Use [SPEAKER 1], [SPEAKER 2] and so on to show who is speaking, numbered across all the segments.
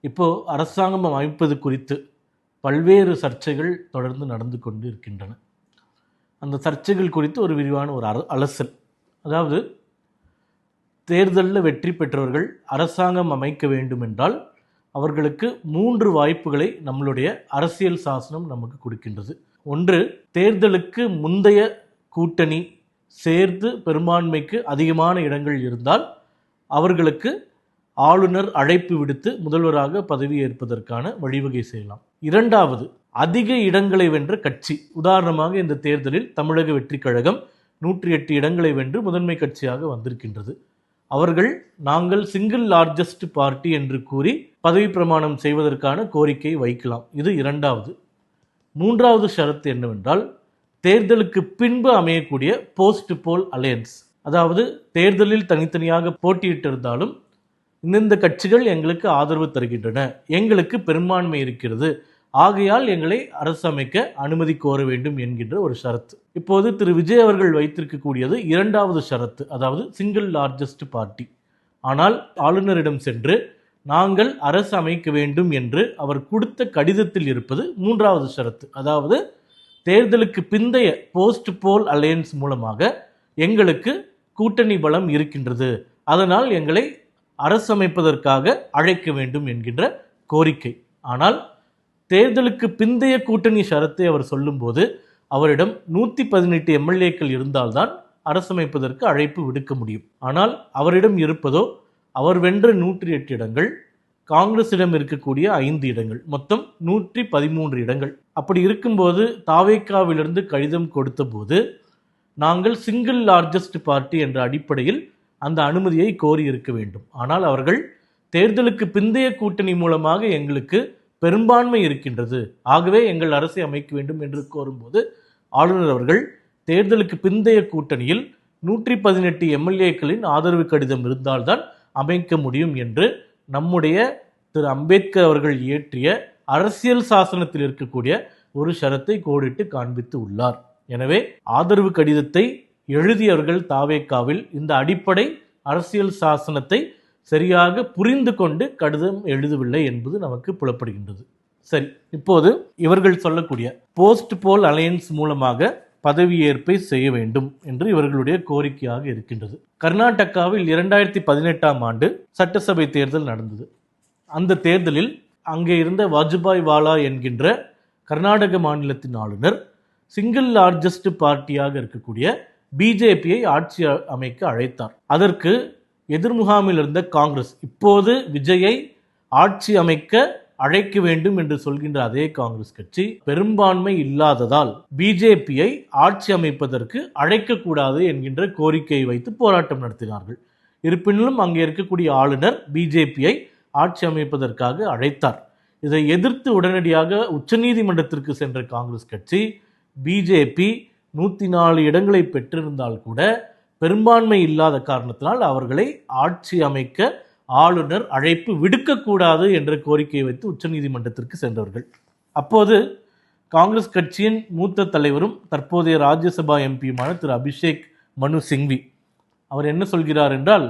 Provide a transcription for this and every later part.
[SPEAKER 1] இப்போ அரசாங்கம் அமைப்பது குறித்து பல்வேறு சர்ச்சைகள் தொடர்ந்து நடந்து கொண்டு இருக்கின்றன. அந்த சர்ச்சைகள் குறித்து ஒரு விரிவான ஒரு அலசல். அதாவது, தேர்தலில் வெற்றி பெற்றவர்கள் அரசாங்கம் அமைக்க வேண்டும் என்றால் அவர்களுக்கு 3 வாய்ப்புகளை நம்மளுடைய அரசியல் சாசனம் நமக்கு கொடுக்கின்றது. ஒன்று, தேர்தலுக்கு முந்தைய கூட்டணி சேர்ந்து பெரும்பான்மைக்கு அதிகமான இடங்கள் இருந்தால் அவர்களுக்கு ஆளுநர் அழைப்பு விடுத்து முதல்வராக பதவி ஏற்பதற்கான வழிவகை செய்யலாம். இரண்டாவது, அதிக இடங்களை வென்ற கட்சி. உதாரணமாக இந்த தேர்தலில் தமிழக வெற்றி கழகம் 108 இடங்களை வென்று முதன்மை கட்சியாக வந்திருக்கின்றது. அவர்கள் நாங்கள் சிங்கிள் லார்ஜஸ்ட் பார்ட்டி என்று கூறி பதவி பிரமாணம் செய்வதற்கான கோரிக்கையை வைக்கலாம். இது இரண்டாவது. மூன்றாவது ஷரத்து என்னவென்றால், தேர்தலுக்கு பின்பு அமையக்கூடிய போஸ்ட் போல் அலையன்ஸ். அதாவது, தேர்தலில் தனித்தனியாக போட்டியிட்டிருந்தாலும் இந்தந்த கட்சிகள் எங்களுக்கு ஆதரவு தருகின்றன, எங்களுக்கு பெரும்பான்மை இருக்கிறது, ஆகையால் எங்களை அரசு அமைக்க அனுமதி கோர வேண்டும் என்கின்ற ஒரு ஷரத்து. இப்போது திரு விஜய் அவர்கள் வைத்திருக்கக்கூடியது இரண்டாவது ஷரத்து, அதாவது சிங்கிள் லார்ஜஸ்ட் பார்ட்டி. ஆனால் ஆளுநரிடம் சென்று நாங்கள் அரசு அமைக்க வேண்டும் என்று அவர் கொடுத்த கடிதத்தில் இருப்பது மூன்றாவது ஷரத்து. அதாவது, தேர்தலுக்கு பிந்தைய போஸ்ட் போல் அலையன்ஸ் மூலமாக எங்களுக்கு கூட்டணி பலம் இருக்கின்றது, அதனால் எங்களை அரசு அமைப்பதற்காக அழைக்க வேண்டும் என்கின்ற கோரிக்கை. ஆனால் தேர்தலுக்கு பிந்தைய கூட்டணி ஷரத்தை அவர் சொல்லும்போது அவரிடம் 118 எம்எல்ஏக்கள் இருந்தால்தான் அரசமைப்பதற்கு அழைப்பு விடுக்க முடியும். ஆனால் அவரிடம் இருப்பதோ அவர் வென்ற 108 இடங்கள், காங்கிரசிடம் இருக்கக்கூடிய 5 இடங்கள், மொத்தம் 113 இடங்கள். அப்படி இருக்கும்போது தாவேக்காவிலிருந்து கடிதம் கொடுத்த போது நாங்கள் சிங்கிள் லார்ஜஸ்ட் பார்ட்டி என்ற அடிப்படையில் அந்த அனுமதியை கோரி இருக்க வேண்டும். ஆனால் அவர்கள் தேர்தலுக்கு பிந்தைய கூட்டணி மூலமாக எங்களுக்கு பெரும்பான்மை இருக்கின்றது, ஆகவே எங்கள் அரசை அமைக்க வேண்டும் என்று கோரும்போது ஆளுநர் அவர்கள் தேர்தலுக்கு பிந்தைய கூட்டணியில் 118 எம்எல்ஏக்களின் ஆதரவு கடிதம் இருந்தால்தான் அமைக்க முடியும் என்று நம்முடைய திரு அம்பேத்கர் அவர்கள் இயற்றிய அரசியல் சாசனத்தில் இருக்கக்கூடிய ஒரு ஷரத்தை கோடிட்டு காண்பித்து உள்ளார். எனவே ஆதரவு கடிதத்தை எழுதியவர்கள் தாவேக்காவில் இந்த அடிப்படை அரசியல் சாசனத்தை சரியாக புரிந்து கொண்டு கடிதம் எழுதவில்லை என்பது நமக்கு புலப்படுகின்றது. சரி, இப்போது இவர்கள் சொல்லக்கூடிய போஸ்ட் போல் அலையன்ஸ் மூலமாக பதவியேற்பை செய்ய வேண்டும் என்று இவர்களுடைய கோரிக்கையாக இருக்கின்றது. கர்நாடகாவில் 2018ஆம் ஆண்டு சட்டசபை தேர்தல் நடந்தது. அந்த தேர்தலில் அங்கே இருந்த வாஜ்பாய் வாலா என்கின்ற கர்நாடக மாநிலத்தின் ஆளுநர் சிங்கிள் லார்ஜஸ்ட் பார்ட்டியாக இருக்கக்கூடிய பிஜேபியை ஆட்சி அமைக்க அழைத்தார். அதற்கு எதிர்முகாமில் இருந்த காங்கிரஸ், இப்போது விஜயை ஆட்சி அமைக்க அழைக்க வேண்டும் என்று சொல்கின்ற அதே காங்கிரஸ் கட்சி, பெரும்பான்மை இல்லாததால் பிஜேபியை ஆட்சி அமைப்பதற்கு அழைக்கக்கூடாது என்கின்ற கோரிக்கையை வைத்து போராட்டம் நடத்தினார்கள். இருப்பினும் அங்கே இருக்கக்கூடிய ஆளுநர் பிஜேபியை ஆட்சி அமைப்பதற்காக அழைத்தார். இதை எதிர்த்து உடனடியாக உச்சநீதிமன்றத்திற்கு சென்ற காங்கிரஸ் கட்சி, பிஜேபி 104 இடங்களை பெற்றிருந்தால் கூட பெரும்பான்மை இல்லாத காரணத்தினால் அவர்களை ஆட்சி அமைக்க ஆளுநர் அழைப்பு விடுக்கக்கூடாது என்ற கோரிக்கையை வைத்து உச்சநீதிமன்றத்திற்கு சென்றவர்கள். அப்போது காங்கிரஸ் கட்சியின் மூத்த தலைவரும் தற்போதைய ராஜ்யசபா எம்பியுமான திரு அபிஷேக் மனு சிங்வி அவர் என்ன சொல்கிறார் என்றால்,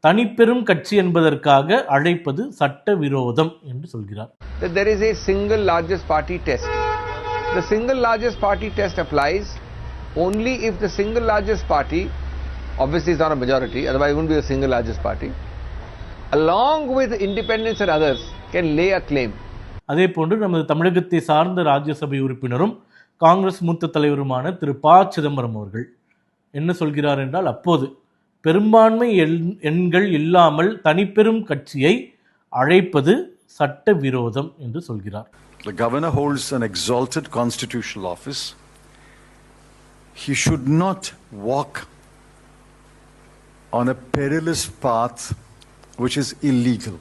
[SPEAKER 1] தனிப்பெரும் கட்சி என்பதற்காக அழைப்பது சட்ட விரோதம் என்று சொல்கிறார்.
[SPEAKER 2] There is a single largest party test. The single largest party test applies only if the single largest party, obviously is not a majority, otherwise it wouldn't be a single largest party, along with independents and others can lay a claim.
[SPEAKER 1] அதே போன்று நமது தமிழகத்தை சார்ந்த ராஜ்யசபை உறுப்பினரும் காங்கிரஸ் மூத்த தலைவருமான திரு ப சிதம்பரம் அவர்கள் என்ன சொல்கிறார் என்றால், அப்போது பெரும்பான்மை எண்கள் இல்லாமல் தனிப்பெரும் கட்சியை அழைப்பது சட்ட விரோதம் என்று சொல்கிறார்.
[SPEAKER 3] The governor holds an exalted constitutional office. He should not walk on a perilous path which is illegal.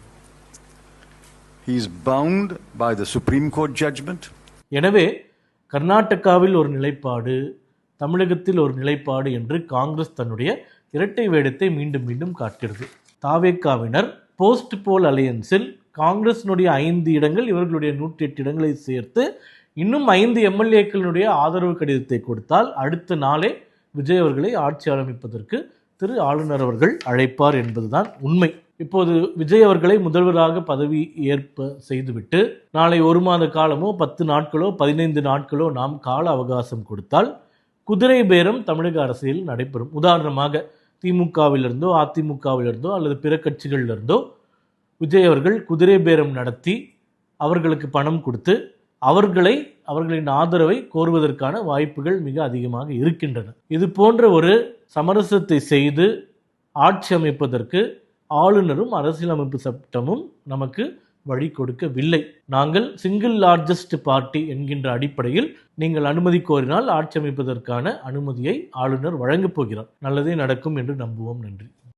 [SPEAKER 3] He is bound by the Supreme Court judgment.
[SPEAKER 1] எனவே கர்நாடகாவில் ஒரு நிலைப்பாடு, தமிழகத்தில் ஒரு நிலைப்பாடு என்று காங்கிரஸ் தன்னுடைய இரட்டை வேடத்தை மீண்டும் மீண்டும் காட்டுகிறது. தாவேக்காவினர் போஸ்ட் போல் அலையன்ஸில் காங்கிரசினுடைய 5 இடங்கள், இவர்களுடைய 108 இடங்களை சேர்த்து இன்னும் 5 எம்எல்ஏக்களுடைய ஆதரவு கடிதத்தை கொடுத்தால் அடுத்த நாளே விஜய் அவர்களை ஆட்சி ஆரம்பிப்பதற்கு திரு ஆளுநர் அவர்கள் அழைப்பார் என்பதுதான் உண்மை. இப்போது விஜய் அவர்களை முதல்வராக பதவி ஏற்ப செய்துவிட்டு நாளை 1 மாத காலமோ 10 நாட்களோ 15 நாட்களோ நாம் கால அவகாசம் கொடுத்தால் குதிரை பேரம் தமிழக அரசியல் நடைபெறும். உதாரணமாக திமுகவிலிருந்தோ அதிமுகவிலிருந்தோ அல்லது பிற கட்சிகளிலிருந்தோ விஜய் அவர்கள் குதிரை பேரம் நடத்தி அவர்களுக்கு பணம் கொடுத்து அவர்களின் ஆதரவை கோருவதற்கான வாய்ப்புகள் மிக அதிகமாக இருக்கின்றன. இது போன்ற ஒரு சமரசத்தை செய்து ஆட்சி அமைப்பதற்கு ஆளுநரும் அரசியலமைப்பு சட்டமும் நமக்கு வழி கொடுக்கவில்லை. நாங்கள் சிங்கிள் லார்ஜஸ்ட் பார்ட்டி என்கின்ற அடிப்படையில் நீங்கள் அனுமதி கோரினால் ஆட்சி அமைப்பதற்கான அனுமதியை ஆளுநர் வழங்கப் போகிறார். நல்லதே நடக்கும் என்று நம்புவோம். நன்றி.